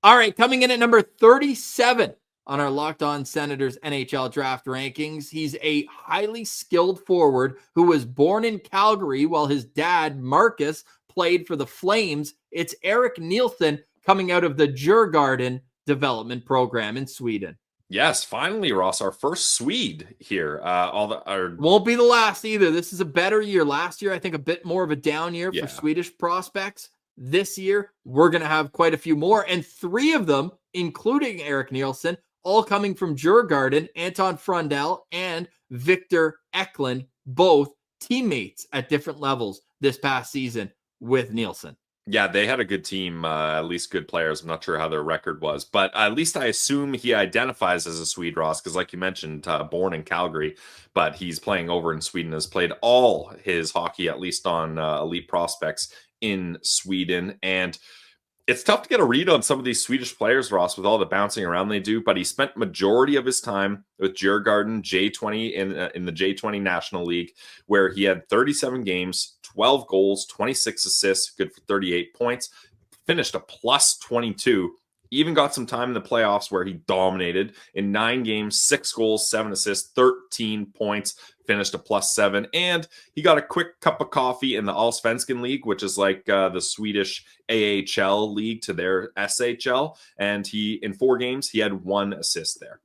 All right, coming in at number 37 on our Locked On Senators NHL draft rankings. He's a highly skilled forward who was born in Calgary while his dad, Marcus, played for the Flames. It's Eric Nilson coming out of the Djurgården development program in Sweden. Yes, finally, Ross, our first Swede here. Won't be the last either. This is a better year. Last year, I think a bit more of a down year Yeah. for Swedish prospects. This year, we're going to have quite a few more, and 3 of them, including Eric Nilson, all coming from Djurgården, Anton Frundell, and Victor Eklund, both teammates at different levels this past season with Nilson. Yeah, they had a good team, at least good players. I'm not sure how their record was, but at least I assume he identifies as a Swede, Ross, because like you mentioned, born in Calgary, but he's playing over in Sweden, has played all his hockey, at least on elite prospects in Sweden. And it's tough to get a read on some of these Swedish players, Ross, with all the bouncing around they do, but he spent majority of his time with Djurgården J20 in the J20 National League, where he had 37 games, 12 goals, 26 assists, good for 38 points, finished a plus 22, even got some time in the playoffs where he dominated in 9 games, 6 goals, 7 assists, 13 points, finished a plus 7, and he got a quick cup of coffee in the Allsvenskan League, which is like the Swedish AHL league to their SHL, and in 4 games, he had 1 assist there.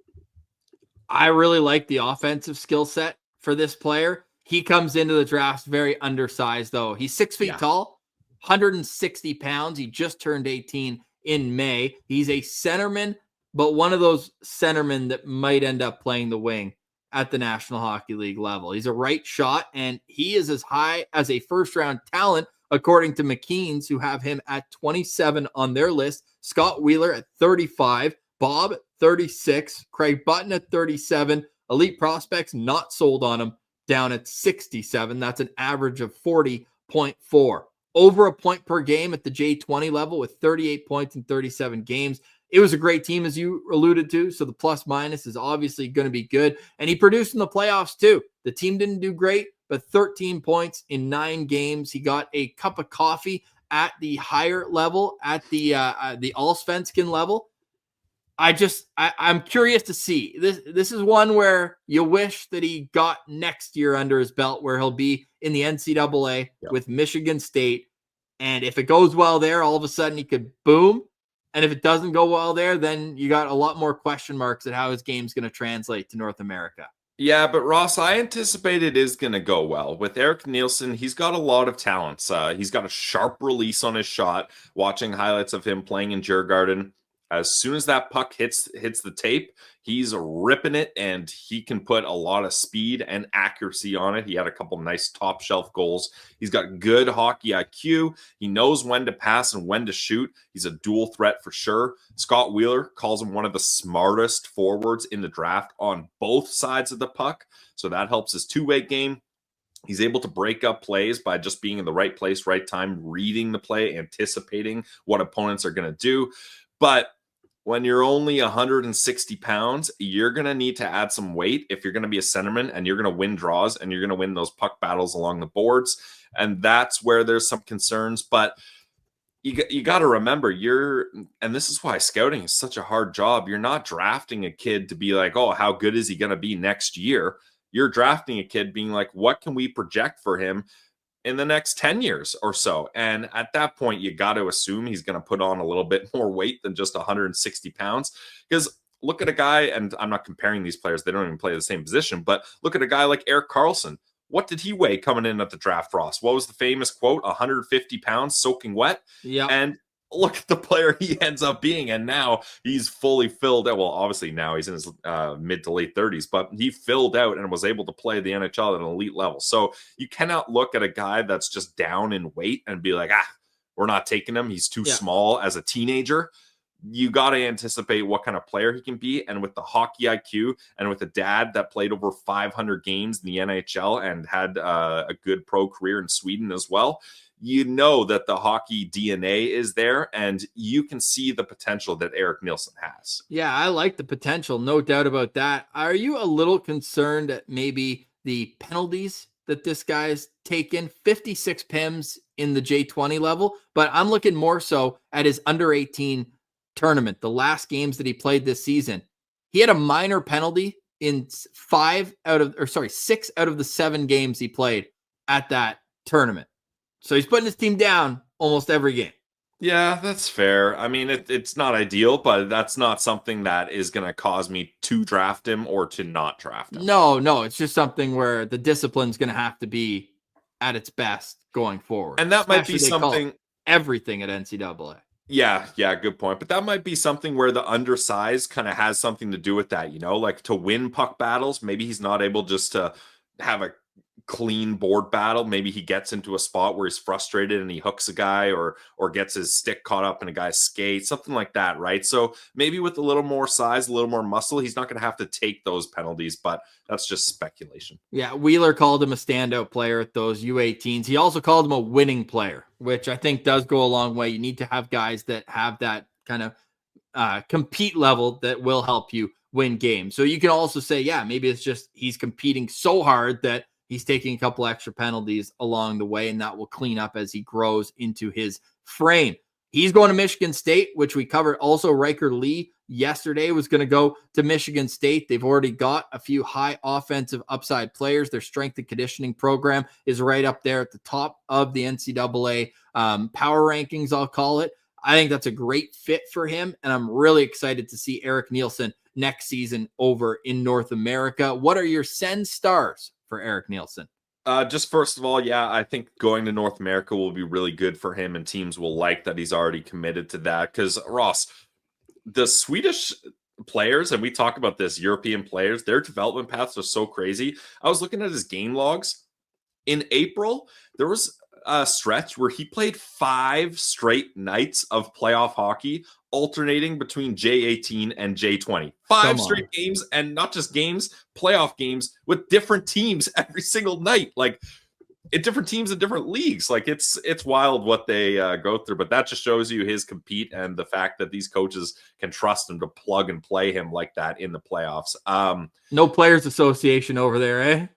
I really like the offensive skill set for this player. He comes into the draft very undersized, though. He's 6 feet tall, 160 pounds. He just turned 18 in May. He's a centerman, but one of those centermen that might end up playing the wing at the National Hockey League level. He's a right shot, and he is as high as a first-round talent, according to McKean's, who have him at 27 on their list. Scott Wheeler at 35, Bob 36, Craig Button at 37, Elite Prospects not sold on him, down at 67. That's an average of 40.4. Over a point per game at the J20 level with 38 points in 37 games. It was a great team, as you alluded to, so the plus minus is obviously going to be good. And he produced in the playoffs, too. The team didn't do great, but 13 points in 9 games. He got a cup of coffee at the higher level, at the Allsvenskan level. I'm curious to see. This is one where you wish that he got next year under his belt, where he'll be in the NCAA with Michigan State. And if it goes well there, all of a sudden he could boom. And if it doesn't go well there, then you got a lot more question marks at how his game's going to translate to North America. Yeah, but Ross, I anticipate it is going to go well. With Eric Nilson, he's got a lot of talents. He's got a sharp release on his shot. Watching highlights of him playing in Djurgården, as soon as that puck hits the tape, he's ripping it, and he can put a lot of speed and accuracy on it. He had a couple nice top shelf goals. He's got good hockey IQ. He knows when to pass and when to shoot. He's a dual threat for sure. Scott Wheeler calls him one of the smartest forwards in the draft on both sides of the puck, so that helps his two-way game. He's able to break up plays by just being in the right place, right time, reading the play, anticipating what opponents are going to do. But when you're only 160 pounds, you're going to need to add some weight if you're going to be a centerman, and you're going to win draws, and you're going to win those puck battles along the boards. And that's where there's some concerns. But you got to remember, and this is why scouting is such a hard job. You're not drafting a kid to be like, oh, how good is he going to be next year? You're drafting a kid being like, what can we project for him in the next 10 years or so? And at that point, you got to assume he's going to put on a little bit more weight than just 160 pounds. Because look at a guy, and I'm not comparing these players, they don't even play the same position, but look at a guy like Erik Karlsson. What did he weigh coming in at the draft, Ross? What was the famous quote? 150 pounds soaking wet. Yeah. And look at the player he ends up being, and now he's fully filled out. Well, obviously now he's in his mid to late 30s, but he filled out and was able to play the NHL at an elite level. So you cannot look at a guy that's just down in weight and be like, we're not taking him. He's too small as a teenager. You got to anticipate what kind of player he can be. And with the hockey IQ and with a dad that played over 500 games in the NHL and had a good pro career in Sweden as well, you know that the hockey DNA is there, and you can see the potential that Eric Nilson has. Yeah, I like the potential. No doubt about that. Are you a little concerned at maybe the penalties that this guy's taken? 56 PIMs in the J20 level, but I'm looking more so at his under 18 tournament, the last games that he played this season, he had a minor penalty in 6 out of the 7 games he played at that tournament. So he's putting his team down almost every game. Yeah, that's fair. I mean, it's not ideal, but that's not something that is going to cause me to draft him or to not draft him. No, it's just something where the discipline's going to have to be at its best going forward. And that might be something everything at NCAA. Yeah, good point. But that might be something where the undersize kind of has something to do with that, like to win puck battles. Maybe he's not able just to have a clean board battle. Maybe he gets into a spot where he's frustrated and he hooks a guy or gets his stick caught up in a guy's skate, something like that, right? So maybe with a little more size, a little more muscle, he's not going to have to take those penalties, but that's just speculation. Yeah, Wheeler called him a standout player at those U18s. He also called him a winning player, which I think does go a long way. You need to have guys that have that kind of compete level that will help you win games. So you can also say, yeah, maybe it's just he's competing so hard that he's taking a couple extra penalties along the way, and that will clean up as he grows into his frame. He's going to Michigan State, which we covered. Also, Riker Lee yesterday was going to go to Michigan State. They've already got a few high offensive upside players. Their strength and conditioning program is right up there at the top of the NCAA power rankings, I'll call it. I think that's a great fit for him, and I'm really excited to see Eric Nilson next season over in North America. What are your Sens stars for Eric Nilson? Just first of all, yeah, I think going to North America will be really good for him, and teams will like that he's already committed to that. Because Ross, the Swedish players, and we talk about this, European players, their development paths are so crazy. I was looking at his game logs. In April, there was a stretch where he played 5 straight nights of playoff hockey, alternating between J18 and J20. 5 straight games, and not just games, playoff games with different teams every single night. Like, different teams in different leagues. Like, it's wild what they go through, but that just shows you his compete and the fact that these coaches can trust him to plug and play him like that in the playoffs. No players association over there, eh?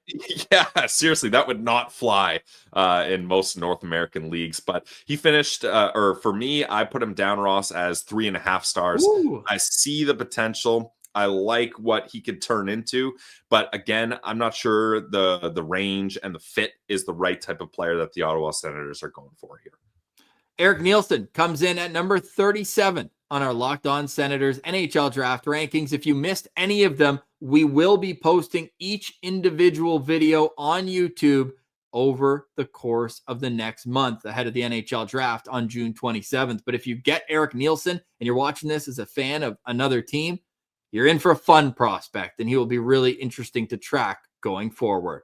Yeah, seriously, that would not fly in most North American leagues. But he finished, or for me, I put him down, Ross, as 3.5 stars. Ooh. I see the potential. I like what he could turn into, but again, I'm not sure the range and the fit is the right type of player that the Ottawa Senators are going for here. Eric Nilson comes in at number 37 on our Locked On Senators NHL draft rankings. If you missed any of them, we will be posting each individual video on YouTube over the course of the next month ahead of the NHL draft on June 27th. But if you get Eric Nilson and you're watching this as a fan of another team, you're in for a fun prospect, and he will be really interesting to track going forward.